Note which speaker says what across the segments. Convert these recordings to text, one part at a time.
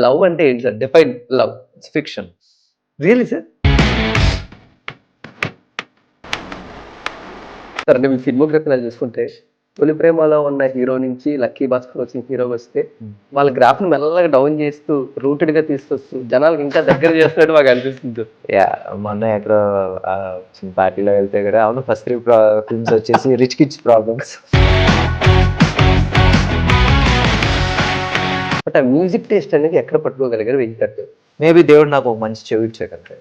Speaker 1: Love అంటే ఏంటి sir? Define love.
Speaker 2: It's fiction.
Speaker 1: Really sir? Sir అంటే మీ ఫిల్మోగ్రఫీలో చూసుకుంటే తొలి ప్రేమలో ఉన్న హీరో నుంచి లక్కీ భాస్కర్ వచ్చిన హీరో వస్తే వాళ్ళ గ్రాఫ్ని మెల్లగా డౌన్ చేస్తూ రూటెడ్గా తీసుకొస్తూ జనాలకు ఇంకా దగ్గర చేస్తున్నట్టు మాకు అనిపిస్తుంది.
Speaker 2: యా, మొన్న ఎక్కడో పార్టీలో వెళ్తే కూడా అవును ఫస్ట్ 3 ఫిల్మ్స్ వచ్చేసి రిచ్ కిడ్స్ ప్రాబ్లమ్స్.
Speaker 1: బట్ ఆ మ్యూజిక్ టేస్ట్ అనేది ఎక్కడ పట్టుకోగలిగారు వెంకట్?
Speaker 2: మేబీ దేవుడు నాకు ఒక మంచి చెవి ఇచ్చాకంటే.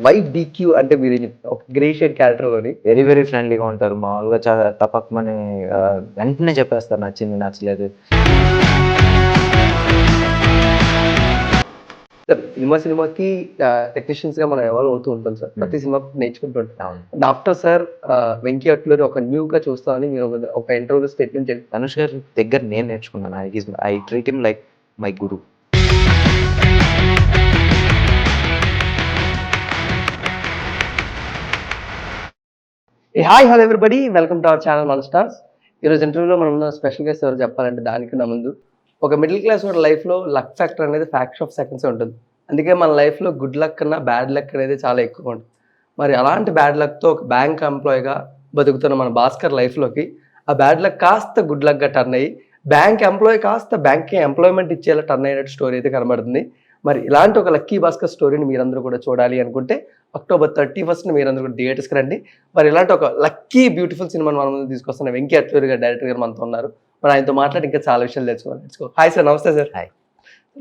Speaker 1: వై డిక్యూ అంటే మీరు ఒక గ్రే షేడ్ క్యారెక్టర్లోని
Speaker 2: వెరీ వెరీ ఫ్రెండ్లీగా ఉంటారు. మామూలుగా చాలా తప్పకమని వెంటనే చెప్పేస్తారు నచ్చింది నచ్చలేదు.
Speaker 1: సార్ సినిమాకి టెక్నీషియన్స్ గా మనం ఎవాల్వ్ అవుతూ ఉంటాం సార్. ప్రతి సినిమా నేర్చుకుంటుంటాం. ఆఫ్టర్ సార్ వెంకీ అట్లూరి ఒక న్యూ గా చూస్తామని మీరు ఒక ఇంటర్వ్యూ స్టేట్మెంట్ చేసి
Speaker 2: ధనుష్ గారి దగ్గర నేను నేర్చుకున్నాను. I treat him like my Guru.
Speaker 1: Hi hello everybody, welcome to our channel మన స్టార్స్. ఈరోజు ఇంటర్వ్యూలో మనం ఉన్న స్పెషల్ గెస్ట్ ఎవరు చెప్పాలంటే దానికన్నా ముందు ఒక మిడిల్ క్లాస్ వాడి లైఫ్లో లక్ ఫ్యాక్టర్ అనేది ఫ్యాక్షన్ ఆఫ్ సెకండ్స్ ఉంటుంది. అందుకే మన లైఫ్లో గుడ్ లక్ కన్నా బ్యాడ్ లక్ అనేది చాలా ఎక్కువ ఉంటుంది. మరి అలాంటి బ్యాడ్ లక్తో ఒక బ్యాంక్ ఎంప్లాయీగా బతుకుతున్న మన భాస్కర్ లైఫ్లోకి ఆ బ్యాడ్ లక్ కాస్త గుడ్ లక్గా టర్న్ అయ్యి బ్యాంక్ ఎంప్లాయీ కాస్త బ్యాంక్కి ఎంప్లాయ్మెంట్ ఇచ్చేలా టర్న్ అయినట్టు స్టోరీ అయితే కనబడుతుంది. మరి ఇలాంటి ఒక లక్కీ భాస్కర్ స్టోరీని మీరందరూ కూడా చూడాలి అనుకుంటే October 31st మీరందరూ కూడా థియేటర్స్కి రండి. మరి ఇలాంటి ఒక లక్కీ బ్యూటిఫుల్ సినిమాని మన ముందు తీసుకొస్తున్న వెంకీ అట్లూరి గారు డైరెక్టర్ గారు మనతో ఉన్నారు. మరి ఆయనతో మాట్లాడి ఇంకా చాలా విషయాలు తెలుసుకోవాలి. హాయ్ సార్, నమస్తే sir.
Speaker 2: Hi.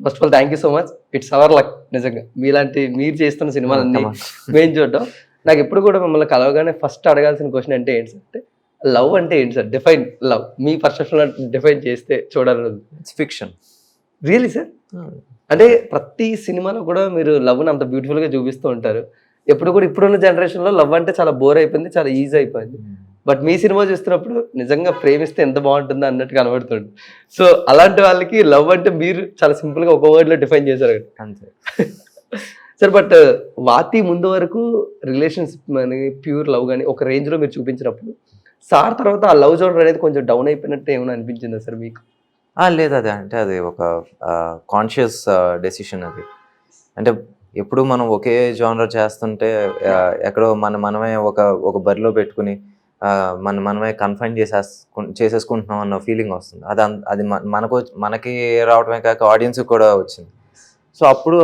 Speaker 1: First of all thank you so much. It's our luck. నిజంగా మీరు చేస్తున్న సినిమాలన్నీ మేము చూడడం. నాకు ఎప్పుడు కూడా మిమ్మల్ని కలవగానే ఫస్ట్ అడగాల్సిన క్వశ్చన్ అంటే ఏంటి సార్ అంటే లవ్ అంటే ఏంటి సార్? Define love. మీ పర్సెప్షన్లో డిఫైన్ చేస్తే చూడాలి.
Speaker 2: It's fiction.
Speaker 1: Really sir? అంటే ప్రతి సినిమాలో కూడా మీరు లవ్ని అంత బ్యూటిఫుల్గా చూపిస్తూ ఉంటారు. ఎప్పుడు కూడా ఇప్పుడున్న జనరేషన్లో లవ్ అంటే చాలా బోర్ అయిపోయింది, చాలా ఈజీ అయిపోయింది. బట్ మీ సినిమా చూస్తున్నప్పుడు నిజంగా ప్రేమిస్తే ఎంత బాగుంటుందో అన్నట్టు కనబడుతుంది. సో అలాంటి వాళ్ళకి లవ్ అంటే మీరు చాలా సింపుల్గా ఒక వర్డ్లో డిఫైన్ చేశారు
Speaker 2: అంతే
Speaker 1: సార్. బట్ వాతి ముందు వరకు రిలేషన్షిప్ అని ప్యూర్ లవ్ కానీ ఒక రేంజ్లో మీరు చూపించినప్పుడు సార్ తర్వాత ఆ లవ్ జోనర్ అనేది కొంచెం డౌన్ అయిపోయినట్టు ఏమైనా అనిపించిందా సార్ మీకు?
Speaker 2: లేదు, అది ఒక కాన్షియస్ డెసిషన్. అది అంటే ఎప్పుడు మనం ఒకే జానర్ చేస్తుంటే ఎక్కడో మనమే ఒక బరిలో పెట్టుకుని మనమే కన్ఫైన్ చేసేసుకుంటున్నాం అన్న ఫీలింగ్ వస్తుంది. అది మనకి రావడమే కాక ఆడియన్స్కి కూడా వచ్చింది. సో అప్పుడు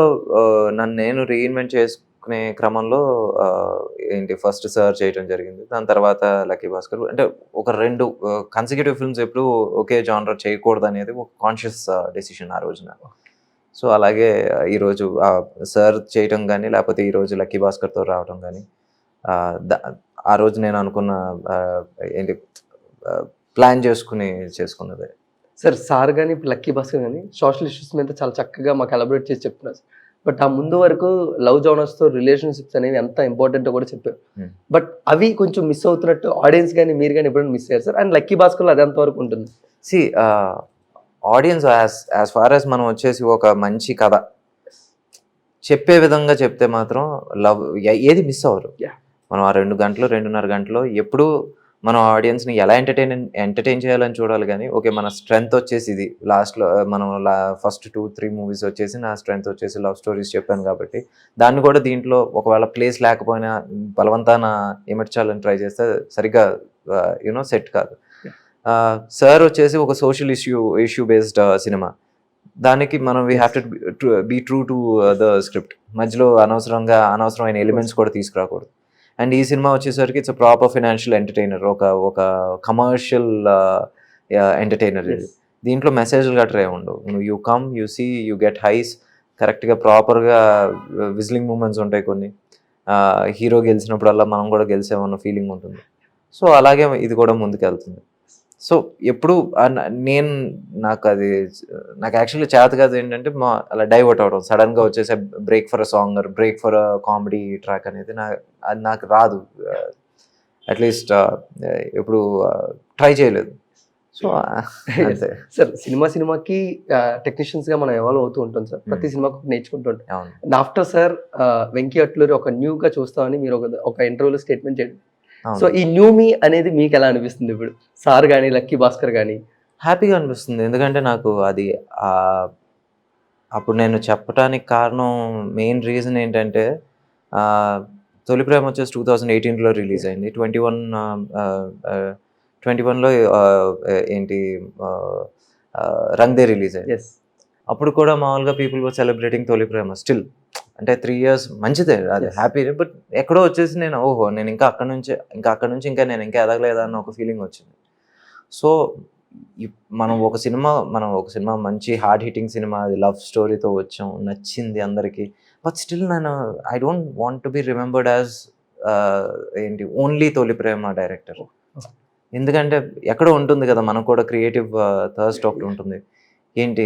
Speaker 2: నన్ను నేను రీఇన్వెంట్ చేసుకునే క్రమంలో ఫస్ట్ సర్ చేయడం జరిగింది. దాని తర్వాత లక్కీ భాస్కర్. అంటే ఒక 2 కన్సిక్యూటివ్ ఫిల్మ్స్ ఎప్పుడు ఒకే జానర్ చేయకూడదు అనేది ఒక కాన్షియస్ డెసిషన్ ఆ రోజున. సో అలాగే ఈరోజు సార్ చేయటం కానీ లేకపోతే ఈరోజు లక్కీ భాస్కర్తో రావడం కానీ ఆ రోజు నేను అనుకున్న ప్లాన్ చేసుకున్నదే.
Speaker 1: సార్ కానీ ఇప్పుడు లక్కీ భాస్కర్ కానీ సోషల్ ఇష్యూస్ మీద చాలా చక్కగా మాకు ఎలబరేట్ చేసి చెప్తున్నారు. బట్ ఆ ముందు వరకు లవ్ జోనర్స్తో రిలేషన్షిప్స్ అనేవి ఎంత ఇంపార్టెంటో కూడా చెప్పారు. బట్ అవి కొంచెం మిస్ అవుతున్నట్టు ఆడియన్స్ కానీ మీరు కానీ ఎప్పుడైనా మిస్ అయ్యారు సార్? అండ్ లక్కీ భాస్కర్లో అది ఎంతవరకు ఉంటుంది?
Speaker 2: ఆడియన్స్ యాజ్ ఫార్ యాజ్ మనం వచ్చేసి ఒక మంచి కథ చెప్పే విధంగా చెప్తే మాత్రం లవ్ ఏది మిస్ అవ్వరు. మనం ఆ 2 గంటలు 2.5 గంటలు ఎప్పుడు మనం ఆడియన్స్ని ఎలా ఎంటర్టైన్ చేయాలని చూడాలి. కానీ ఓకే, మన స్ట్రెంగ్త్ వచ్చేసి ఇది లాస్ట్లో మనం ఫస్ట్ 2-3 మూవీస్ వచ్చేసి నా స్ట్రెంగ్త్ వచ్చేసి లవ్ స్టోరీస్ చెప్పాను కాబట్టి దాన్ని కూడా దీంట్లో ఒకవేళ ప్లేస్ లేకపోయినా బలవంతాన ఇమర్చాలని ట్రై చేస్తే సరిగ్గా సెట్ కాదు. సార్ వచ్చేసి ఒక సోషల్ ఇష్యూ బేస్డ్ సినిమా. దానికి మనం we have to be true to the script. మధ్యలో అనవసరమైన ఎలిమెంట్స్ కూడా తీసుకురాకూడదు. అండ్ ఈ సినిమా వచ్చేసరికి ఇట్స్ ప్రాపర్ ఫైనాన్షియల్ ఎంటర్టైనర్, ఒక కమర్షియల్ ఎంటర్టైనర్. ఇది దీంట్లో మెసేజ్లు గట్రా ఉండవు. You come, you see, you get highs. కరెక్ట్గా ప్రాపర్గా విజిలింగ్ మూమెంట్స్ ఉంటాయి కొన్ని. హీరో గెలిచినప్పుడల్లా మనం కూడా గెలిచామన్న ఫీలింగ్ ఉంటుంది. సో అలాగే ఇది కూడా ముందుకు వెళ్తుంది. సో ఎప్పుడు నాకు యాక్చువల్లీ చేత కాదు ఏంటంటే అలా డైవర్ట్ అవడం, సడన్గా వచ్చేసే break for a song or break for a comedy track అనేది అది నాకు రాదు. అట్లీస్ట్ ఎప్పుడు ట్రై చేయలేదు. సో అంతే
Speaker 1: సార్. సినిమాకి టెక్నీషియన్స్గా మనం ఎవాల్వ్ అవుతూ ఉంటాం సార్. ప్రతి సినిమాకు నేర్చుకుంటూ ఉంటాం. ఆఫ్టర్ సార్ వెంకీ అట్లూరి ఒక న్యూగా చూస్తామని మీరు ఒక ఇంటర్వ్యూలో స్టేట్మెంట్ చేయండి. సో ఈ న్యూ మీ అనేది మీకు ఎలా అనిపిస్తుంది ఇప్పుడు? సార్ కానీ లక్కీ భాస్కర్ కానీ
Speaker 2: హ్యాపీగా అనిపిస్తుంది. ఎందుకంటే నాకు అది అప్పుడు నేను చెప్పటానికి కారణం మెయిన్ రీజన్ ఏంటంటే తొలి ప్రేమ వచ్చేసి 2018లో రిలీజ్ అయింది. 21లో ఏంటి రంగ్ దే రిలీజ్ అయింది.
Speaker 1: ఎస్
Speaker 2: అప్పుడు కూడా మామూలుగా పీపుల్ వర్ సెలబ్రేటింగ్ తొలి ప్రేమ స్టిల్. అంటే 3 years మంచిదే, అది
Speaker 1: Yes.
Speaker 2: హ్యాపీ. బట్ ఎక్కడో వచ్చేసి నేను నేను ఇంకా అక్కడ నుంచి ఇంకా నేను ఇంకా ఎదగలేదా అన్న ఒక ఫీలింగ్ వచ్చింది. సో మనం ఒక సినిమా మంచి హార్డ్ హిట్టింగ్ సినిమా, అది లవ్ స్టోరీతో వచ్చాం, నచ్చింది అందరికీ. బట్ స్టిల్ నేను I don't want to be remembered as ఏంటి ఓన్లీ తొలి ప్రేమ డైరెక్టర్. ఎందుకంటే ఎక్కడో ఉంటుంది కదా, మనకు కూడా క్రియేటివ్ థర్స్ట్ ఒకటి ఉంటుంది. ఏంటి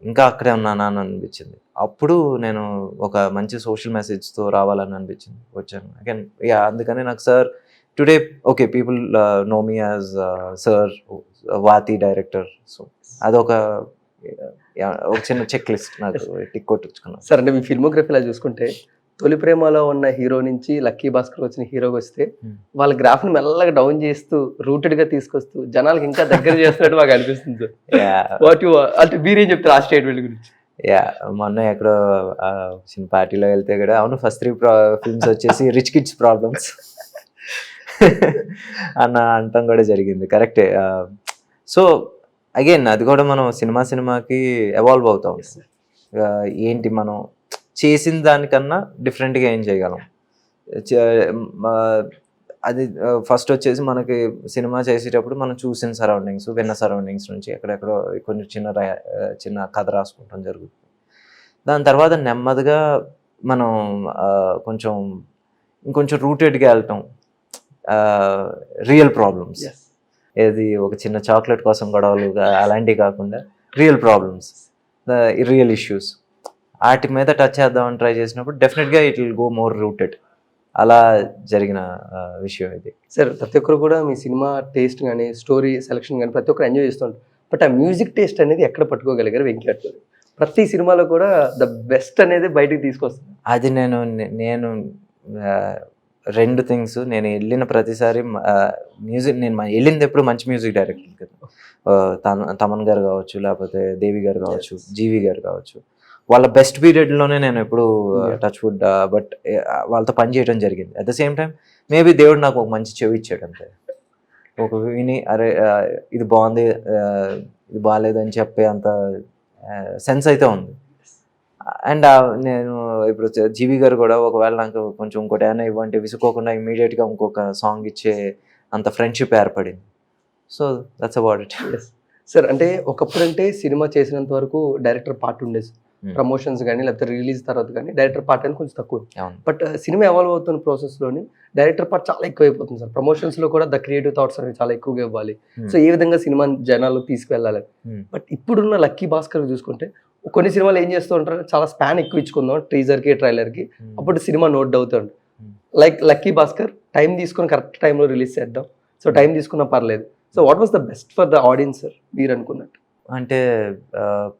Speaker 2: ఇంకా అక్కడే ఉన్నానా అని అనిపించింది. అప్పుడు నేను ఒక మంచి సోషల్ మెసేజ్తో రావాలని అనిపించింది, వచ్చాను అగైన్. అందుకని నాకు sir today okay people know me as sir Vaathi director. So అదొక ఒక చిన్న చెక్ లిస్ట్ నాకు టిక్ కొట్టుకున్నాను.
Speaker 1: సార్, అంటే మీ ఫిల్మోగ్రఫీలా చూసుకుంటే తొలి ప్రేమలో ఉన్న హీరో నుంచి లక్కీ భాస్కర్ వచ్చిన హీరోకి వస్తే వాళ్ళ గ్రాఫ్ ని మెల్లగా డౌన్ చేస్తూ రూటెడ్ గా తీసుకొస్తూ జనాలకు ఇంకా దగ్గర చేస్తున్నట్టు మాకు అనిపిస్తుంది సార్. వాట్ యు అంటే మీరేం చెప్తారు ఆ స్టేట్మెంట్ గురించి?
Speaker 2: మొన్న ఎక్కడో చిన్న పార్టీలో వెళ్తే కూడా అవును ఫస్ట్ 3 ఫిల్మ్స్ వచ్చేసి రిచ్ కిడ్స్ ప్రాబ్లమ్స్ అన్న అంటాం కూడా జరిగింది. కరెక్టే. సో అగైన్ అది కూడా మనం సినిమాకి ఎవాల్వ్ అవుతాం. ఏంటి మనం చేసిన దానికన్నా డిఫరెంట్గా ఏం చేయగలం. అది ఫస్ట్ వచ్చేసి మనకి సినిమా చేసేటప్పుడు మనం చూసిన సరౌండింగ్స్, విన్న సరౌండింగ్స్ నుంచి ఎక్కడెక్కడో కొంచెం చిన్న కథ రాసుకుంటాం జరుగుతుంది. దాని తర్వాత నెమ్మదిగా మనం ఇంకొంచెం రూటెడ్గా వెళ్తాం. రియల్ ప్రాబ్లమ్స్, ఏది ఒక చిన్న చాక్లెట్ కోసం గొడవలు అలాంటివి కాకుండా రియల్ ప్రాబ్లమ్స్, రియల్ ఇష్యూస్, వాటి మీద టచ్ చేద్దామని ట్రై చేసినప్పుడు డెఫినెట్గా it will go more rooted. అలా జరిగిన విషయం ఇది.
Speaker 1: సార్, ప్రతి ఒక్కరు కూడా మీ సినిమా టేస్ట్ కానీ స్టోరీ సెలెక్షన్ కానీ ప్రతి ఒక్కరు ఎంజాయ్ చేస్తుంటారు. బట్ ఆ మ్యూజిక్ టేస్ట్ అనేది ఎక్కడ పట్టుకోగలిగారు వెంకీ గారు? ప్రతి సినిమాలో కూడా ద బెస్ట్ అనేది బయటకు తీసుకొస్తుంది.
Speaker 2: అది నేను 2 థింగ్స్. నేను వెళ్ళిన ప్రతిసారి మ్యూజిక్, నేను వెళ్ళింది ఎప్పుడు మంచి మ్యూజిక్ డైరెక్టర్ కదా. తమన్ గారు కావచ్చు, లేకపోతే దేవి గారు కావచ్చు, జీవి గారు కావచ్చు, వాళ్ళ బెస్ట్ పీరియడ్లోనే నేను ఎప్పుడు టచ్ వుడ్ బట్ వాళ్ళతో పని చేయడం జరిగింది. At the same time maybe దేవుడు నాకు ఒక మంచి చెవి ఇచ్చాడు అంతే. ఒక విని అరే ఇది బాగుంది, ఇది బాగాలేదని చెప్పే అంత సెన్స్ అయితే ఉంది. అండ్ నేను ఇప్పుడు జీవి గారు కూడా ఒకవేళ నాకు కొంచెం ఇంకోటి ఏమైనా ఇవ్వంటే విసుకోకుండా ఇమీడియట్గా ఇంకొక సాంగ్ ఇచ్చే అంత ఫ్రెండ్షిప్ ఏర్పడింది. So that's about it.
Speaker 1: Sir, అంటే ఒకప్పుడు అంటే సినిమా చేసినంత వరకు డైరెక్టర్ పార్ట్ ఉండేది. ప్రమోషన్స్ కానీ లేకపోతే రిలీజ్ తర్వాత కానీ డైరెక్టర్ పార్ట్ అనేది కొంచెం తక్కువ. బట్ సినిమా ఎవాల్వ్ అవుతున్న ప్రాసెస్లోని డైరెక్టర్ పార్ట్ చాలా ఎక్కువ అయిపోతుంది సార్. ప్రమోషన్స్లో కూడా ద క్రియేటివ్ థాట్స్ అనేవి చాలా ఎక్కువగా ఇవ్వాలి. సో ఏ విధంగా సినిమా జనాలు తీసుకువెళ్ళాలి. బట్ ఇప్పుడున్న లక్కీ భాస్కర్ చూసుకుంటే కొన్ని సినిమాలు ఏం చేస్తూ ఉంటారు, చాలా స్పాన్ ఎక్కువ ఇచ్చుకుందాం టీజర్కి ట్రైలర్కి, అప్పుడు సినిమా నోట్ అవుతుంది. లైక్ లక్కీ భాస్కర్ టైం తీసుకొని కరెక్ట్ టైంలో రిలీజ్ చేద్దాం, సో టైం తీసుకున్నా పర్లేదు. So what was the best for the audience sir మీరు అనుకున్నట్టు?
Speaker 2: అంటే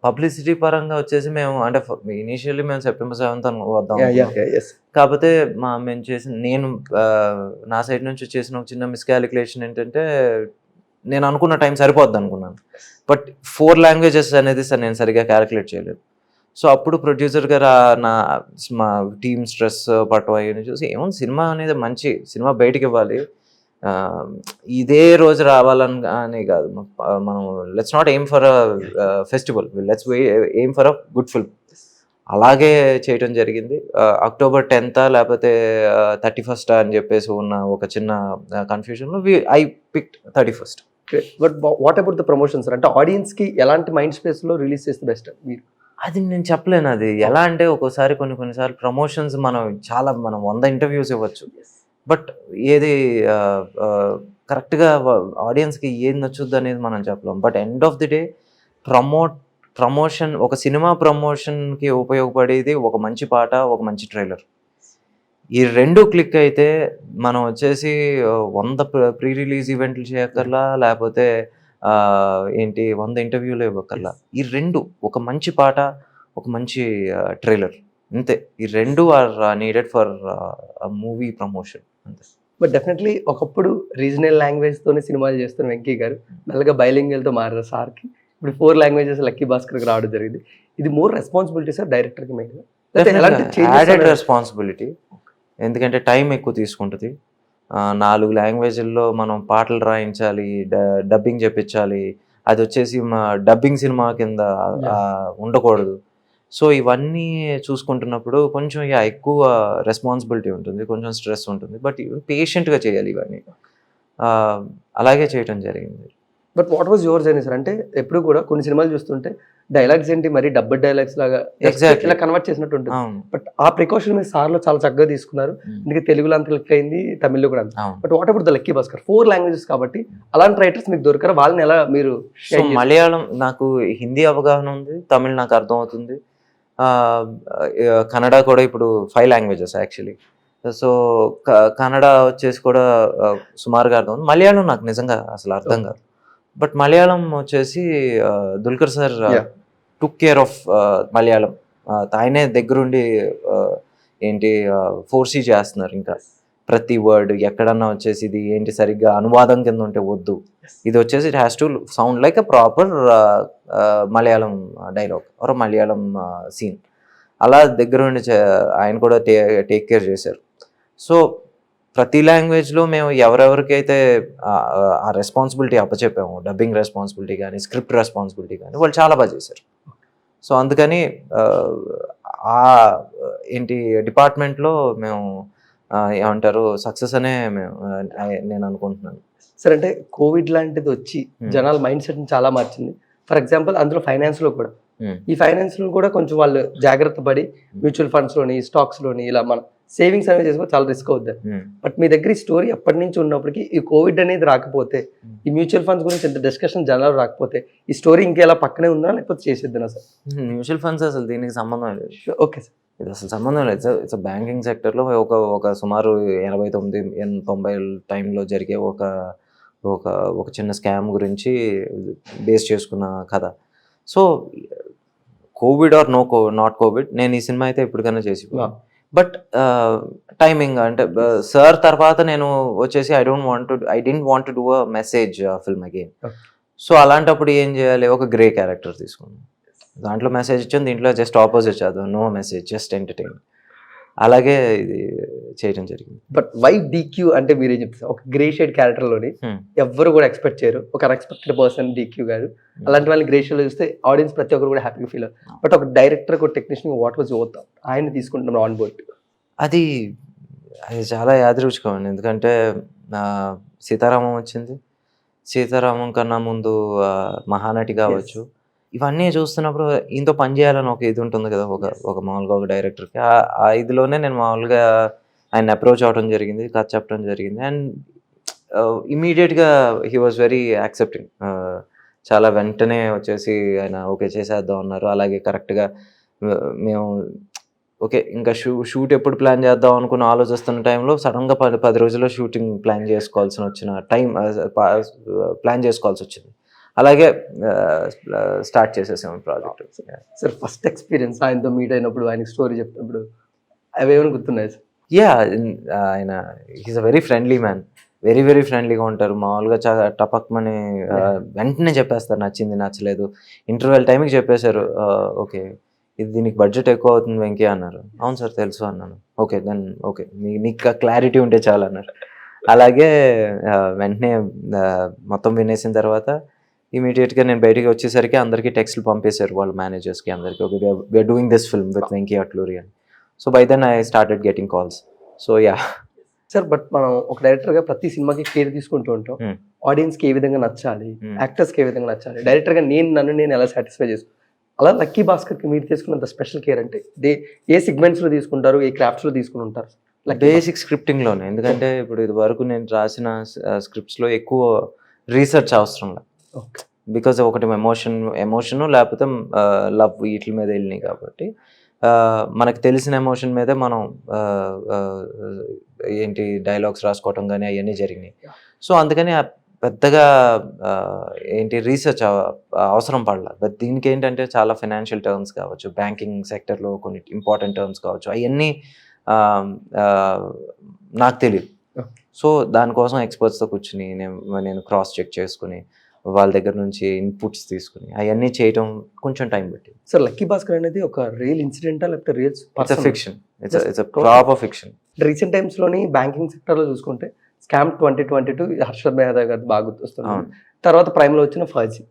Speaker 2: పబ్లిసిటీ పరంగా వచ్చేసి మేము అంటే ఇనీషియల్లీ మేము September 7th వద్దాం. కాకపోతే నేను నా సైడ్ నుంచి చేసిన ఒక చిన్న మిస్కాలిక్యులేషన్ ఏంటంటే నేను అనుకున్న టైం సరిపోద్ది అనుకున్నాను. బట్ 4 languages అనేది సార్ నేను సరిగ్గా క్యాలిక్యులేట్ చేయలేదు. సో అప్పుడు ప్రొడ్యూసర్ గారు మా టీమ్ స్ట్రెస్ పట్టడం అవన్నీ చూసి ఏమో సినిమా అనేది మంచి సినిమా బయటికి ఇవ్వాలి, ఇదే రోజు రావాలని కాదు, మనం let's not aim for a festival, let's aim for a good film. అలాగే చేయటం జరిగింది. October 10th లేకపోతే 31st అని చెప్పేసి ఉన్న ఒక చిన్న కన్ఫ్యూజన్లో I picked 31st.
Speaker 1: But what about the promotions అంటే ఆడియన్స్కి ఎలాంటి మైండ్ స్పేస్లో రిలీజ్ చేస్తే బెస్ట్ మీరు?
Speaker 2: అది నేను చెప్పలేను. అది ఎలా అంటే ఒక్కోసారి కొన్నిసార్లు ప్రమోషన్స్ మనం 100 ఇంటర్వ్యూస్ ఇవ్వచ్చు, బట్ ఏది కరెక్ట్గా ఆడియన్స్కి ఏది నచ్చుద్ది అనేది మనం చెప్పలేం. But end of the day promotion, ఒక సినిమా ప్రమోషన్కి ఉపయోగపడేది ఒక మంచి పాట, ఒక మంచి ట్రైలర్. ఈ 2 క్లిక్ అయితే మనం వచ్చేసి 100 ప్రీ రిలీజ్ ఈవెంట్లు చేయక్కర్లా, లేకపోతే 100 ఇంటర్వ్యూలు ఇవ్వక్కర్లా. ఈ 2 ఒక మంచి పాట, ఒక మంచి ట్రైలర్, అంతే. ఈ 2 are needed for movie promotion అంతే.
Speaker 1: బట్ డెఫినెట్లీ ఒకప్పుడు రీజనల్ లాంగ్వేజ్తోనే సినిమాలు చేస్తున్న వెంకీ గారు మెల్లగా బైలింగల్తో మారారు సార్కి. ఇప్పుడు 4 లాంగ్వేజెస్ లక్కీ భాస్కర్కి రావడం జరిగింది. ఇది మోర్ రెస్పాన్సిబిలిటీ సార్ డైరెక్టర్కి మెయిన్గా
Speaker 2: యాడెడ్ రెస్పాన్సిబిలిటీ. ఎందుకంటే టైం ఎక్కువ తీసుకుంటుంది. 4 లాంగ్వేజ్ల్లో మనం పాటలు రాయించాలి, డబ్బింగ్ చెప్పించాలి. అది వచ్చేసి మా డబ్బింగ్ సినిమా కింద ఉండకూడదు. సో ఇవన్నీ చూసుకుంటున్నప్పుడు కొంచెం ఎక్కువ రెస్పాన్సిబిలిటీ ఉంటుంది, కొంచెం స్ట్రెస్ ఉంటుంది. బట్ పేషెంట్గా చేయాలి ఇవన్నీ. అలాగే చేయటం జరిగింది.
Speaker 1: But what was your journey sir? అంటే ఎప్పుడు కూడా కొన్ని సినిమాలు చూస్తుంటే డైలాగ్స్ ఏంటి మరి డబ్బర్ డైలాగ్స్ లాగా
Speaker 2: Exactly.
Speaker 1: ఇలా కన్వర్ట్ చేసినట్టు ఉంటుంది.
Speaker 2: అవును,
Speaker 1: బట్ ఆ ప్రికాషన్ మీరు సార్లో చాలా చక్కగా తీసుకున్నారు. అందుకే తెలుగులో అంత క్లిక్ అయింది, తమిళ్లో కూడా అంత.
Speaker 2: అవును.
Speaker 1: But what about the Lucky Bhaskar 4 languages కాబట్టి అలాంటి రైటర్స్ మీకు దొరకరు, వాళ్ళని ఎలా మీరు
Speaker 2: సో మలయాళం నాకు హిందీ అవగాహన ఉంది, తమిళ్ నాకు అర్థం అవుతుంది, కన్నడ కూడా ఇప్పుడు 5 లాంగ్వేజెస్ యాక్చువల్లీ. సో కన్నడ వచ్చేసి కూడా సుమారుగా అర్థం ఉంది. మలయాళం నాకు నిజంగా అసలు అర్థం కాదు. బట్ మలయాళం వచ్చేసి Dulquer sir took care of Malayalam. ఆయనే దగ్గరుండి ఏంటి ఫోర్సీ చేస్తున్నారు. ఇంకా ప్రతి వర్డ్ ఎక్కడన్నా వచ్చేసి ఇది ఏంటి సరిగ్గా అనువాదం కింద ఉంటే వద్దు, ఇది వచ్చేసి it has to sound like a proper Malayalam dialogue or Malayalam scene. అలా దగ్గరుండి ఆయన కూడా టేక్ కేర్ చేశారు. సో ప్రతి లాంగ్వేజ్లో మేము ఎవరెవరికైతే ఆ రెస్పాన్సిబిలిటీ అప్పచెప్పాము, డబ్బింగ్ రెస్పాన్సిబిలిటీ కానీ స్క్రిప్ట్ రెస్పాన్సిబిలిటీ కానీ, వాళ్ళు చాలా బాగా చేశారు. సో అందుకని ఆ ఏంటి డిపార్ట్మెంట్లో మేము ఏమంటారు సక్సెస్ అనే నేను అనుకుంటున్నాను.
Speaker 1: సార్ అంటే కోవిడ్ లాంటిది వచ్చి జనాల మైండ్ సెట్ని చాలా మార్చింది. ఫర్ ఎగ్జాంపుల్ అందులో ఫైనాన్స్లో కూడా ఈ ఫైనాన్స్లో కూడా కొంచెం వాళ్ళు జాగ్రత్త పడి మ్యూచువల్ ఫండ్స్లోని స్టాక్స్లోని ఇలా మనం సేవింగ్స్ అనేది చేసుకో చాలా రిస్క్ అవుద్ది. బట్ మీ దగ్గర ఈ స్టోరీ ఎప్పటి నుంచి ఉన్నప్పటికీ ఈ కోవిడ్ అనేది రాకపోతే, ఈ మ్యూచువల్ ఫండ్స్ గురించి ఎంత డిస్కషన్ జనాలు రాకపోతే ఈ స్టోరీ ఇంకేలా పక్కనే ఉందా లేకపోతే చేసేద్దా సార్?
Speaker 2: మ్యూచువల్ ఫండ్స్ అసలు దీనికి సంబంధం లేదు.
Speaker 1: ఓకే సార్,
Speaker 2: ఇది అసలు సంబంధం లేదు. ఇట్స్ బ్యాంకింగ్ సెక్టర్లో ఒక సుమారు 89-90 టైంలో జరిగే ఒక చిన్న స్కామ్ గురించి బేస్ చేసుకున్న కథ. So covid or not covid, నేను ఈ సినిమా అయితే ఎప్పటికైనా చేసి. బట్ టైమింగ్ అంటే సార్ తర్వాత నేను వచ్చేసి I didn't want to do a message film again. So అలాంటప్పుడు ఏం చేయాలి, ఒక గ్రే క్యారెక్టర్ తీసుకున్నాను. దాంట్లో మెసేజ్ ఇచ్చాను, దీంట్లో జస్ట్ ఆపోజిట్ చదువు, నో మెసేజ్, జస్ట్ ఎంటర్టైన్. అలాగే ఇది చేయడం జరిగింది.
Speaker 1: బట్ వై డీక్యూ అంటే మీరేం చెప్తారు? ఒక గ్రే షేడ్ క్యారెక్టర్లోని ఎవ్వరు కూడా ఎక్స్పెక్ట్ చేయరు, ఒక అన్ఎక్స్పెక్టెడ్ పర్సన్ డీక్యూ గారు. అలాంటి వాళ్ళని గ్రే షేడ్లో చూస్తే ఆడియన్స్ ప్రతి ఒక్కరు కూడా హ్యాపీగా ఫీల్ అవుతారు. బట్ ఒక డైరెక్టర్, ఒక technician what was your thought ఆయన తీసుకుంటున్నాం ఆన్ బోర్డ్?
Speaker 2: అది చాలా యాదృచ్ఛికం అండి. ఎందుకంటే సీతారామం వచ్చింది, సీతారామం కన్నా ముందు మహానటి కావచ్చు, ఇవన్నీ చూస్తున్నప్పుడు ఈయనతో పని చేయాలని ఒక ఇది ఉంటుంది కదా, ఒక మామూలుగా ఒక డైరెక్టర్కి. ఆ ఇదిలోనే నేను మామూలుగా ఆయన అప్రోచ్ అవ్వడం జరిగింది, కథ చెప్పడం జరిగింది. అండ్ ఇమీడియట్గా హీ వాజ్ వెరీ యాక్సెప్టింగ్. చాలా వెంటనే వచ్చేసి ఆయన ఓకే చేసేద్దాం అన్నారు. అలాగే కరెక్ట్గా మేము ఓకే ఇంకా షూట్ ఎప్పుడు ప్లాన్ చేద్దాం అనుకుని ఆలోచిస్తున్న టైంలో సడన్గా 10 రోజుల్లో షూటింగ్ ప్లాన్ చేసుకోవాల్సి వచ్చింది. అలాగే స్టార్ట్ చేసేసాము ప్రాజెక్ట్.
Speaker 1: సార్ ఫస్ట్ ఎక్స్పీరియన్స్ ఆయనతో మీట్ అయినప్పుడు, ఆయన స్టోరీ చెప్పినప్పుడు అవేమైనా గుర్తున్నాయి సార్?
Speaker 2: ఆయన he's a very friendly man, very very ఫ్రెండ్లీగా ఉంటారు. మామూలుగా చాలా టపక్మని వెంటనే చెప్పేస్తారు, నచ్చింది నచ్చలేదు. ఇంటర్వెల్ టైంకి చెప్పేశారు, ఓకే ఇది దీనికి బడ్జెట్ ఎక్కువ అవుతుంది వెంకీ అన్నారు. అవును సార్ తెలుసు అన్నాను. ఓకే దెన్ ఓకే, నీకు క్లారిటీ ఉంటే చాలు అన్నారు. అలాగే వెంటనే మొత్తం వినేసిన తర్వాత ఇమీడియట్గా నేను బయటికి వచ్చేసరికి అందరికీ టెక్స్ట్లు పంపేశారు వాళ్ళ మేనేజర్స్కి అందరికీ, okay we're doing this film with Venky Atluri అని. So by then I started getting calls. So yeah
Speaker 1: sir, but మనం ఒక డైరెక్టర్గా ప్రతి సినిమాకి కేర్ తీసుకుంటూ ఉంటాం. ఆడియన్స్కి ఏ విధంగా నచ్చాలి, యాక్టర్స్కి ఏ విధంగా నచ్చాలి, డైరెక్టర్గా నన్ను ఎలా సాటిస్ఫై చేసుకో. అలా లక్కీ భాస్కర్కి మీరు తీసుకున్నంత స్పెషల్ కేర్ అంటే ఏ సెగ్మెంట్స్లో తీసుకుంటారు, ఏ క్రాఫ్ట్స్లో తీసుకుని ఉంటారు?
Speaker 2: బేసిక్ స్క్రిప్టింగ్లోనే. ఎందుకంటే ఇప్పుడు ఇది వరకు నేను రాసిన స్క్రిప్ట్స్లో ఎక్కువ రీసెర్చ్ అవసరం లేదు. బికాజ్ ఒకటి ఎమోషను లేకపోతే లవ్ వీటి మీద వెళ్ళినాయి కాబట్టి మనకు తెలిసిన ఎమోషన్ మీదే మనం ఏంటి డైలాగ్స్ రాసుకోవటం కానీ అవన్నీ జరిగినాయి. సో అందుకని పెద్దగా ఏంటి రీసెర్చ్ అవసరం పడలేదు. బట్ దీనికి ఏంటంటే చాలా ఫైనాన్షియల్ టర్మ్స్ కావచ్చు, బ్యాంకింగ్ సెక్టర్లో కొన్ని ఇంపార్టెంట్ టర్మ్స్ కావచ్చు, అవన్నీ నాకు తెలియదు. సో దానికోసం ఎక్స్పర్ట్స్తో కూర్చుని నేను క్రాస్ చెక్ చేసుకుని వాళ్ళ దగ్గర నుంచి ఇన్పుట్స్ తీసుకుని అవన్నీ చేయటం కొంచెం టైం పట్టింది.
Speaker 1: సార్ లక్కీ భాస్కర్ అనేది ఒక రియల్ ఇన్సిడెంటా లేకపోతే real
Speaker 2: it's fiction, it's proper fiction.
Speaker 1: Recent టైమ్స్లోని బ్యాంకింగ్ సెక్టర్లో చూసుకుంటే స్కామ్ 2022 హర్షద్ మెహతా గారు బాగా గుర్తొస్తుంది. తర్వాత ప్రైమ్లో వచ్చిన ఫాజీ,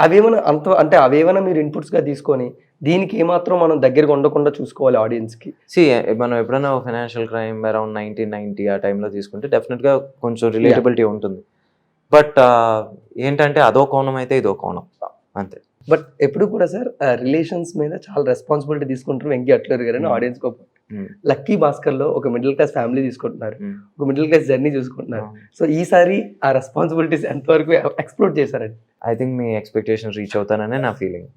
Speaker 1: అవేమైనా అంటే అవేమైనా మీరు ఇన్పుట్స్గా తీసుకొని దీనికి ఏమాత్రం మనం దగ్గరగా ఉండకుండా చూసుకోవాలి ఆడియన్స్కి.
Speaker 2: మనం ఎప్పుడైనా ఫైనాన్షియల్ క్రైమ్ అరౌండ్ 1990 ఆ టైంలో తీసుకుంటే డెఫినెట్గా కొంచెం రిలేటబిలిటీ ఉంటుంది. బట్ ఏంటంటే అదో కోణం అయితే ఇదో కోణం అంతే.
Speaker 1: బట్ ఎప్పుడు కూడా సార్ రిలేషన్స్ మీద చాలా రెస్పాన్సిబిలిటీ తీసుకుంటారు వెంకీ అట్లూరి గారు అని ఆడియన్స్ కో. లక్కీ భాస్కర్ లో ఒక మిడిల్ క్లాస్ ఫ్యామిలీ తీసుకుంటున్నారు, ఒక మిడిల్ క్లాస్ జర్నీ చూసుకుంటున్నారు. సో ఈసారి ఆ రెస్పాన్సిబిలిటీస్ ఎంతవరకు ఎక్స్ప్లోర్ చేశారండి?
Speaker 2: ఐ థింక్ మీ ఎక్స్పెక్టేషన్ రీచ్ అవుతాననే నా ఫీలింగ్.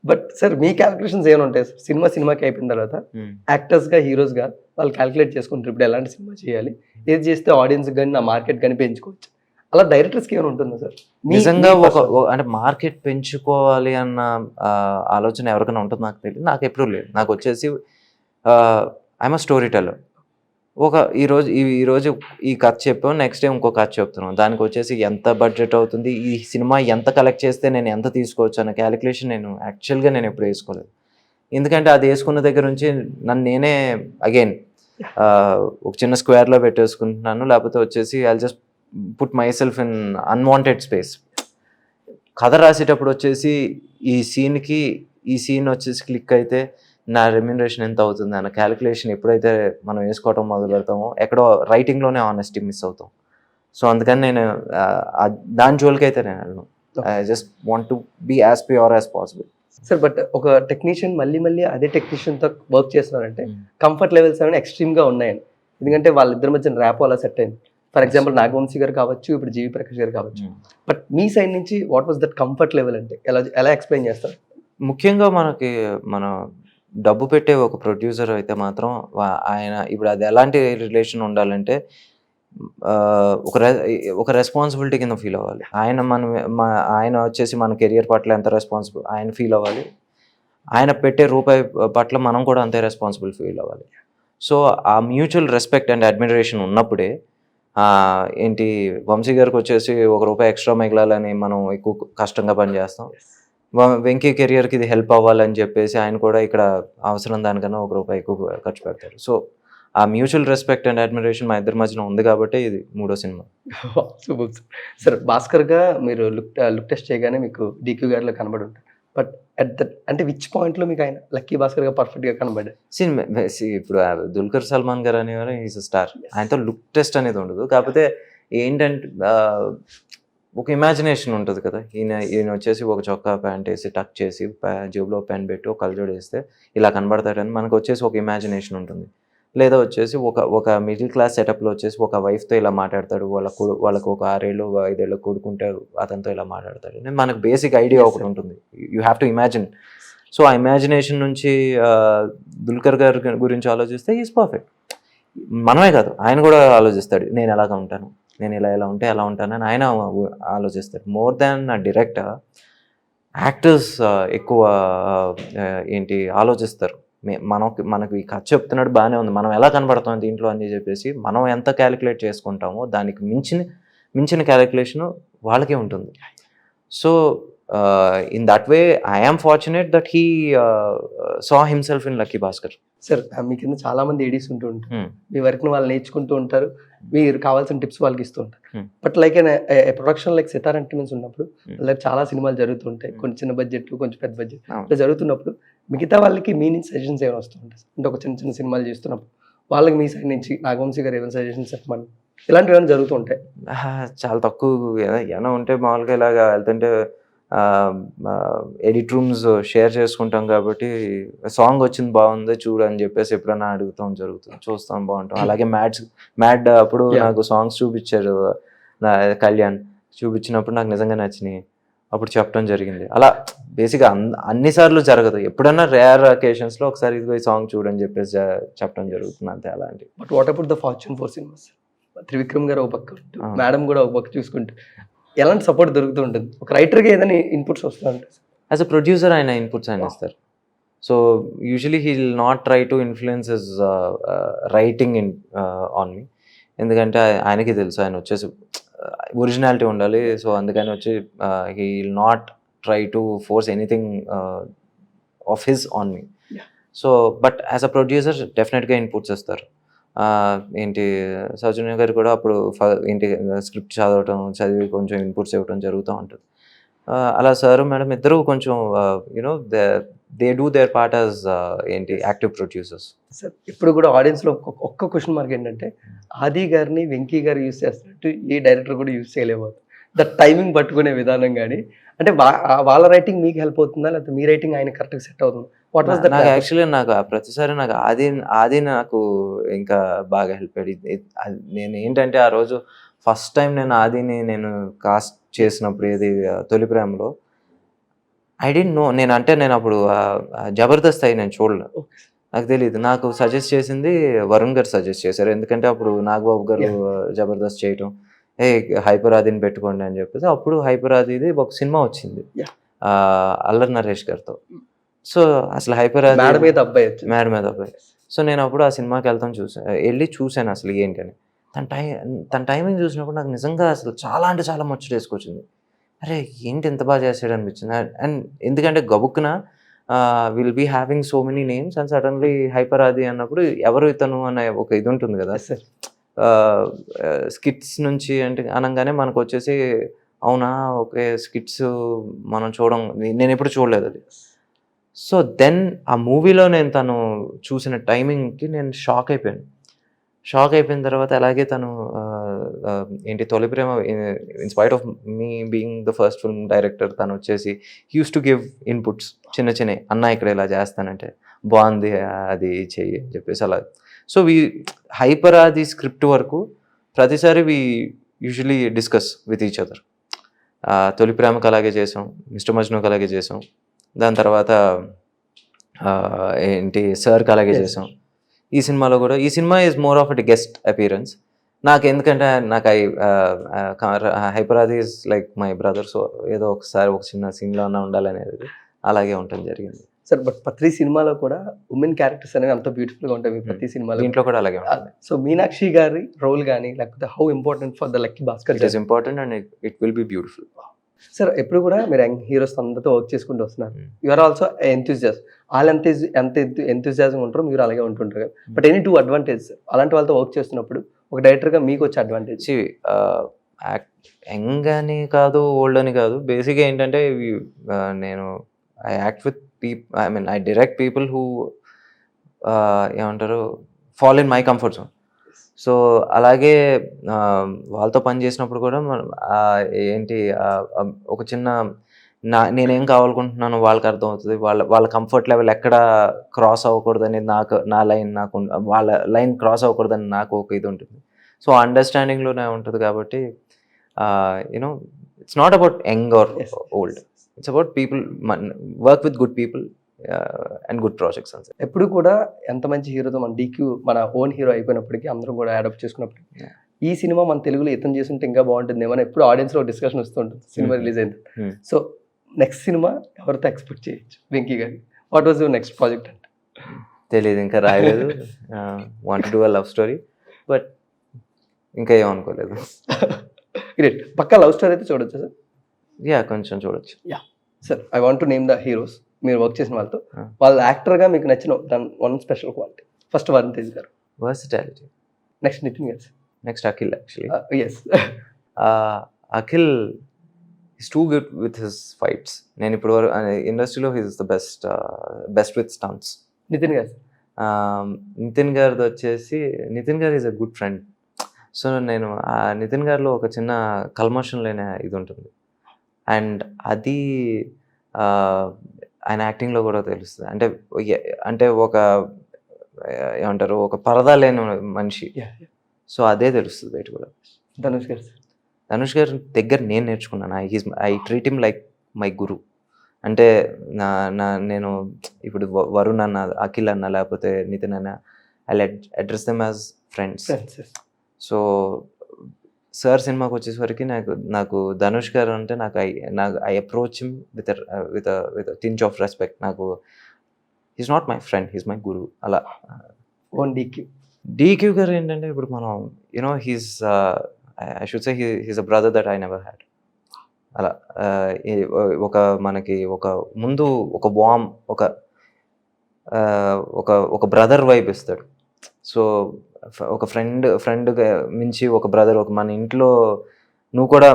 Speaker 1: బట్ సార్ మీ క్యాలిక్యులేషన్స్ ఏమైనా ఉంటాయి సార్? సినిమాకి అయిపోయిన తర్వాత యాక్టర్స్ గా హీరోస్ గా వాళ్ళు క్యాలిక్యులేట్ చేసుకుంటారు ఇప్పుడు ఎలాంటి సినిమా చేయాలి, ఏది చేస్తే ఆడియన్స్ కానీ నా మార్కెట్ కానీ పెంచుకోవచ్చు. అలా డైరెక్టర్స్కి ఏమైనా ఉంటుందా సార్? నిజంగా
Speaker 2: అంటే మార్కెట్ పెంచుకోవాలి అన్న ఆలోచన ఎవరికైనా ఉంటుంది నాకు తెలియదు, నాకు ఎప్పుడు లేదు. నాకు వచ్చేసి ఐఎమ్ అ స్టోరీ టెల్లర్. ఈరోజు ఈ కథ చెప్పాం, నెక్స్ట్ డే ఇంకో కథ చెప్తున్నాం, దానికి వచ్చేసి ఎంత బడ్జెట్ అవుతుంది, ఈ సినిమా ఎంత కలెక్ట్ చేస్తే నేను ఎంత తీసుకోవచ్చు అన్న క్యాలిక్యులేషన్ యాక్చువల్గా నేను ఎప్పుడు వేసుకోలేదు. ఎందుకంటే అది వేసుకున్న దగ్గర నుంచి నేనే అగైన్ ఒక చిన్న స్క్వేర్లో పెట్టేసుకుంటున్నాను, లేకపోతే వచ్చేసి I just put my self in unwanted space. కథ రాసేటప్పుడు వచ్చేసి ఈ సీన్ వచ్చేసి క్లిక్ అయితే నా రెమ్యూనరేషన్ ఎంత అవుతుంది అన్న క్యాలిక్యులేషన్ ఎప్పుడైతే మనం వేసుకోవటం మొదలు పెడతామో ఎక్కడో రైటింగ్లోనే ఆనెస్టీ మిస్ అవుతాం. సో అందుకని నేను దాని జోలికి అయితే నేను వెళ్ళను. I just want to be as pure as possible.
Speaker 1: Sir but ఒక టెక్నీషియన్ మళ్ళీ అదే టెక్నీషియన్తో వర్క్ చేస్తున్నారంటే కంఫర్ట్ లెవెల్స్ అనేవి ఎక్స్ట్రీమ్గా ఉన్నాయండి. ఎందుకంటే వాళ్ళిద్దరి మధ్య ర్యాప్ అలా సెట్ అయింది. ఫర్ ఎగ్జాంపుల్ నాగవంశీ గారు కావచ్చు, ఇప్పుడు జీవి ప్రకాష్ గారు కావచ్చు. బట్ మీ సైడ్ నుంచి what was that comfort level అంటే ఎలా ఎక్స్ప్లెయిన్ చేస్తారు?
Speaker 2: ముఖ్యంగా మన డబ్బు పెట్టే ఒక ప్రొడ్యూసర్ అయితే మాత్రం ఆయన ఇప్పుడు అది ఎలాంటి రిలేషన్ ఉండాలంటే ఒక రెస్పాన్సిబిలిటీ కింద ఫీల్ అవ్వాలి. ఆయన వచ్చేసి మన కెరియర్ పట్ల ఎంత రెస్పాన్సిబుల్ ఆయన ఫీల్ అవ్వాలి, ఆయన పెట్టే రూపాయి పట్ల మనం కూడా అంతే రెస్పాన్సిబుల్ ఫీల్ అవ్వాలి. సో ఆ మ్యూచువల్ రెస్పెక్ట్ అండ్ అడ్మిరేషన్ ఉన్నప్పుడే ఏంటి వంశీ గారికి వచ్చేసి ₹1 ఎక్స్ట్రా మిగలాలని మనం ఎక్కువ కష్టంగా పనిచేస్తాం. వెంకీ కెరియర్కి ఇది హెల్ప్ అవ్వాలని చెప్పేసి ఆయన కూడా ఇక్కడ అవసరం దానికన్నా ₹1 ఎక్కువ ఖర్చు పెడతారు. సో ఆ మ్యూచువల్ రెస్పెక్ట్ అండ్ అడ్మిరేషన్ మా ఇద్దరి మధ్యన ఉంది కాబట్టి ఇది 3వ సినిమా.
Speaker 1: Super sir. భాస్కర్గా మీరు లుక్ టెస్ట్ చేయగానే మీకు DQ గారిలో కనబడి ఉంటారు. బట్ అంటే విచ్ పాయింట్లో మీకు ఆయన లక్కీ భాస్కర్గా పర్ఫెక్ట్గా కనబడ్డారు?
Speaker 2: ఇప్పుడు దుల్కర్ సల్మాన్ గారు అనేవారు ఈజ్ స్టార్, ఆయనతో లుక్ టెస్ట్ అనేది ఉండదు. కాకపోతే ఏంటంటే ఒక ఇమాజినేషన్ ఉంటుంది కదా, ఈయన వచ్చేసి ఒక చొక్కా ప్యాంట్ వేసి టక్ చేసి జేబులో పెన్ పెట్టి ఒక కళ్ళజోడు వేస్తే ఇలా కనబడతాడని మనకు వచ్చేసి ఒక ఇమాజినేషన్ ఉంటుంది. లేదా వచ్చేసి ఒక మిడిల్ క్లాస్ సెటప్లో వచ్చేసి ఒక వైఫ్తో ఇలా మాట్లాడతాడు, వాళ్ళకు ఒక 6 ఏళ్ళు 5 ఏళ్ళు కొడుకుంటే అతనితో ఇలా మాట్లాడతాడు. మనకు బేసిక్ ఐడియా ఒకటి ఉంటుంది, you have to imagine. So ఆ ఇమాజినేషన్ నుంచి దుల్కర్ గారి గురించి ఆలోచిస్తే ఈజ్ పర్ఫెక్ట్. మనమే కాదు ఆయన కూడా ఆలోచిస్తాడు, నేను ఎలాగ ఉంటాను, నేను ఇలా ఉంటే ఎలా ఉంటానని ఆయన ఆలోచిస్తాడు. మోర్ దాన్ డైరెక్టర్, యాక్టర్స్ ఎక్కువ ఆలోచిస్తారు. మనకు ఈ కథ చెప్తున్నాడు బాగానే ఉంది, మనం ఎలా కనబడతాం దీంట్లో అని చెప్పేసి మనం ఎంత క్యాలిక్యులేట్ చేసుకుంటామో దానికి మించిన క్యాలిక్యులేషన్ వాళ్ళకే ఉంటుంది. So in that way I am fortunate that he saw himself in Lucky Bhaskar.
Speaker 1: Sir మీ కింద చాలా మంది ఏడీస్ ఉంటూ ఉంటారు, మీ వర్క్ని వాళ్ళు నేర్చుకుంటూ ఉంటారు, మీరు కావాల్సిన టిప్స్ వాళ్ళకి ఇస్తూ ఉంటారు. But like production like Sithara Entertainments ఉన్నప్పుడు లైక్ చాలా సినిమాలు జరుగుతుంటాయి, కొంచెం చిన్న బడ్జెట్ కొంచెం పెద్ద బడ్జెట్ ఇట్లా జరుగుతున్నప్పుడు మిగతా వాళ్ళకి మీ నుంచి సజెషన్స్ ఏమైనా వస్తూ ఉంటాయి? అంటే ఒక చిన్న సినిమాలు చేస్తున్నప్పుడు వాళ్ళకి మీ సైడ్ నుంచి నాగవంశీ గారు ఏమైనా సజెషన్స్ చెప్పమని ఇలాంటివి ఏమైనా జరుగుతూ ఉంటాయి?
Speaker 2: చాలా తక్కువ ఏమైనా ఉంటే మామూలుగా ఇలాగా వెళ్తుంటే ఎడిట్ రూమ్స్ షేర్ చేసుకుంటాం కాబట్టి సాంగ్ వచ్చింది బాగుంది చూడు అని చెప్పేసి ఎప్పుడైనా అడుగుతాం, చూస్తాం, బాగుంటాం. అలాగే మ్యాడ్ అప్పుడు నాకు సాంగ్స్ చూపించారు కళ్యాణ్, చూపించినప్పుడు నాకు నిజంగా నచ్చినాయి, అప్పుడు చెప్పడం జరిగింది. అలా బేసిక్గా అన్నిసార్లు జరగదు, ఎప్పుడైనా రేర్ అకేషన్స్లో ఒకసారి ఇదిగో ఈ సాంగ్ చూడని చెప్పేసి చెప్పడం జరుగుతుంది అంతే. అలాంటి.
Speaker 1: But what about the fortune 4 cinemas? Trivikram గారు ఒక పక్క, మేడం కూడా ఒక పక్క చూసుకుంటూ ఎలాంటి సపోర్ట్ దొరుకుతూ ఉంటుంది? ఒక రైటర్గా ఏదైనా ఇన్పుట్స్ వస్తూ ఉంటాయి?
Speaker 2: యాజ్ అ ప్రొడ్యూసర్ ఆయన ఇన్పుట్స్ ఆయన ఇస్తారు. So usually he will not try to influence his writing on me. ఎందుకంటే ఆయనకి తెలుసు ఆయన వచ్చేసి ఒరిజినాలిటీ ఉండాలి. సో అందుకని వచ్చి he will not try to force anything of his on me. So but as a producer డెఫినెట్గా ఇన్పుట్స్ ఇస్తారు. ఏంటి సౌజన్య గారు కూడా అప్పుడు ఏంటి స్క్రిప్ట్ చదివి కొంచెం ఇన్పుట్స్ ఇవ్వడం జరుగుతూ ఉంటుంది. అలా సార్ మేడం ఇద్దరు కొంచెం you know they do their part as ఏంటి యాక్టివ్ ప్రొడ్యూసర్స్.
Speaker 1: సార్ ఇప్పుడు కూడా ఆడియన్స్లో ఒక్క క్వశ్చన్ మార్క్ ఏంటంటే, ఆది గారిని వెంకీ గారు యూస్ చేస్తున్నట్టు ఏ డైరెక్టర్ కూడా యూస్ చేయలేకపోతుంది. ద టైమింగ్ పట్టుకునే విధానం కానీ, అంటే వాళ్ళ రైటింగ్ మీకు హెల్ప్ అవుతుందా, లేకపోతే మీ రైటింగ్ ఆయన కరెక్ట్గా సెట్ అవుతుంది? What was that?
Speaker 2: నాకు యాక్చువల్లీ నాకు ప్రతిసారి నాకు ఆది నాకు ఇంకా బాగా హెల్ప్ అయ్యింది. నేను ఏంటంటే ఆ రోజు ఫస్ట్ టైం నేను ఆదిని కాస్ట్ చేసినప్పుడు ఏది తొలి ప్రేమలో ఐ డెంట్ నో. నేను అప్పుడు జబర్దస్త్ అయ్యి నేను చూడలేదు, నాకు తెలియదు. నాకు సజెస్ట్ చేసింది వరుణ్ గారు సజెస్ట్ చేశారు. ఎందుకంటే అప్పుడు నాగబాబు గారు జబర్దస్త్ చేయటం, హైపర్ ఆదిని పెట్టుకోండి అని చెప్పేసి అప్పుడు హైపర్ ఆదిది ఒక సినిమా వచ్చింది అల్లరి నరేష్ గారితో. సో అసలు హైపర్ ఆది
Speaker 1: మేడ మీద అబ్బాయి.
Speaker 2: సో నేను అప్పుడు ఆ సినిమాకి వెళ్ళి చూశాను అసలు ఏంటని. తన టైమింగ్ చూసినప్పుడు నాకు నిజంగా అసలు చాలా అంటే చాలా ముచ్చట వేసుకొచ్చింది. అరే ఏంటి ఎంత బాగా చేసాడు అనిపించింది. అండ్ ఎందుకంటే గబుక్కున will be having so many names and suddenly hyper Aadi అన్నప్పుడు ఎవరు ఇతను అనే ఒక ఇది ఉంటుంది కదా సార్. స్కిట్స్ నుంచి అంటే అనగానే మనకు వచ్చేసి అవునా ఓకే స్కిట్స్ మనం నేను ఎప్పుడు చూడలేదు అది. సో దెన్ ఆ మూవీలో నేను తను చూసిన టైమింగ్కి నేను షాక్ అయిపోయిన తర్వాత అలాగే తను ఏంటి Tholi Prema in spite of me being the first film director తను వచ్చేసి యూస్ టు గివ్ ఇన్పుట్స్ చిన్న అన్న ఇక్కడ ఇలా చేస్తానంటే బాగుంది అది చెయ్యి అని చెప్పేసి అలా. సో హైపర్ ఆది స్క్రిప్ట్ వరకు ప్రతిసారి usually discuss with each other. తొలి ప్రేమకు అలాగే చేసాం, మిస్టర్ మజ్నుకి అలాగే చేసాం, దాని తర్వాత ఏంటి సార్కి అలాగే చేసాం. ఈ సినిమాలో కూడా ఈ cinema is more of a guest appearance. ఎందుకంటే నాకు హైపర్ ఆది is like my brother. So ఏదో ఒకసారి ఒక చిన్న సీన్లో ఉండాలనేది అలాగే ఉండటం జరిగింది
Speaker 1: సార్. బట్ ప్రతి సినిమాలో కూడా ఉమెన్ క్యారెక్టర్స్ అనేవి అంత బ్యూటిఫుల్గా ఉంటాయి ప్రతి సినిమాలో.
Speaker 2: దీంట్లో కూడా అలాగే ఉంటుంది.
Speaker 1: సో మీనాక్షి గారి రోల్ కానీ లేకపోతే how important for the Lucky Bhaskar?
Speaker 2: It is important and it will be beautiful.
Speaker 1: Sir ఎప్పుడు కూడా మీరు యంగ్ హీరోస్ అందరితో వర్క్ చేసుకుంటూ వస్తున్నారు. You are also enthusiast. వాళ్ళు ఎంత ఎంతూజియాజం ఉంటారో మీరు అలాగే ఉంటుంటారు కదా. బట్ ఎనీ టూ అడ్వాంటేజ్ అలాంటి వాళ్ళతో వర్క్ చేస్తున్నప్పుడు ఒక డైరెక్టర్గా మీకు వచ్చే అడ్వాంటేజ్?
Speaker 2: యంగ్ అని కాదు ఓల్డ్ అని కాదు, బేసిక్గా ఏంటంటే నేను I act with I direct people who ఏమంటారు fall in my comfort zone. So అలాగే వాళ్ళతో పని చేసినప్పుడు కూడా ఏంటి ఒక చిన్న నేనేం కావాలనుకుంటున్నాను వాళ్ళకి అర్థమవుతుంది. వాళ్ళ కంఫర్ట్ లెవెల్ ఎక్కడ క్రాస్ అవ్వకూడదు అనేది వాళ్ళ లైన్ క్రాస్ అవ్వకూడదని నాకు ఒక ఇది ఉంటుంది. సో అండర్స్టాండింగ్లోనే ఉంటుంది కాబట్టి you know it's not about young or old, it's about people work with good people and good projects అని.
Speaker 1: ఎప్పుడు కూడా ఎంత మంచి హీరోతో మన డీక్యూ మన ఓన్ హీరో అయిపోయినప్పటికీ అందరం కూడా అడాప్ట్ చేసుకున్నప్పుడు ఈ సినిమా మన తెలుగులో ఇతను చేస్తుంటే ఇంకా బాగుంటుంది ఏమని ఎప్పుడు ఆడియన్స్లో డిస్కషన్ వస్తుంటుంది సినిమా రిలీజ్ అయింది. సో నెక్స్ట్ సినిమా ఎవరితో ఎక్స్పెక్ట్ చేయొచ్చు వెంకీ గారి? What was your next project అంటే?
Speaker 2: తెలియదు, ఇంకా రాయలేదు. Want to do a love story, but ఇంకా ఏమనుకోలేదు.
Speaker 1: గ్రేట్. పక్కా లవ్ స్టోరీ అయితే చూడొచ్చు సార్?
Speaker 2: కొంచెం చూడొచ్చు.
Speaker 1: Sir I want to name the heroes మీరు వర్క్ చేసిన వాళ్ళతో. వాళ్ళ యాక్టర్గా మీకు నచ్చిన one special quality. First Varun Tej గారు.
Speaker 2: వర్సిటాలిటీ.
Speaker 1: నెక్స్ట్ నితిన్ గారు.
Speaker 2: Next Akhil. Actually Akhil is too good with his fights. నేను ఇప్పుడు ఇండస్ట్రీలో he's the best with stunts.
Speaker 1: Nithin garu.
Speaker 2: Nithin గారిది వచ్చేసి Nithin garu is a good friend. So నేను నితిన్ గారిలో ఒక చిన్న కల్మోషన్ లేని ఇది ఉంటుంది, అండ్ అది ఆయన యాక్టింగ్లో కూడా తెలుస్తుంది. అంటే ఒక ఏమంటారు ఒక పరదా లేని మనిషి. సో అదే తెలుస్తుంది బయట కూడా. ధనుష్ గారి దగ్గర నేను నేర్చుకున్నాను. I treat him like my guru. అంటే నేను ఇప్పుడు వరుణ్ అన్న, అఖిల్ అన్న, లేకపోతే నితిన్ అన్న, I address them as friends. So sir సినిమాకి వచ్చేసరికి నాకు ధనుష్ గారు అంటే I approach him with tinge of respect. నాకు he's not my friend, he's my guru. అలా
Speaker 1: ఓన్ డీక్యూ.
Speaker 2: డీక్యూ గారు ఏంటంటే ఇప్పుడు మనం you know he's I should say he's a brother that I never had. అలా ఒక మనకి ఒక ముందు ఒక వామ్ ఒక ఒక బ్రదర్ వైబ్ ఇస్తాడు. సో ఒక ఫ్రెండ్గా మించి ఒక బ్రదర్, ఒక మన ఇంట్లో నువ్వు కూడా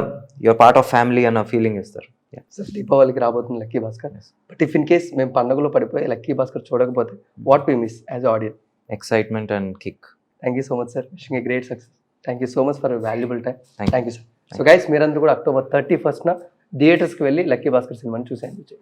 Speaker 2: యువర్ పార్ట్ ఆఫ్ ఫ్యామిలీ అన్న ఫీలింగ్ ఇస్తారు.
Speaker 1: సార్ దీపావళికి రాబోతుంది Lucky Bhaskar. But if in case మేము పండుగలో పడిపోయి లక్కీ భాస్కర్ చూడకపోతే what we miss as audience?
Speaker 2: Excitement and kick.
Speaker 1: Thank you so much sir. Wishing a great success. Thank you so much for valuable time.
Speaker 2: Thank you.
Speaker 1: Thank you sir. So guys, మీరందరూ కూడా October 31st థియేటర్స్కి వెళ్ళి lucky Bhaskar సినిమాని చూసేయండి.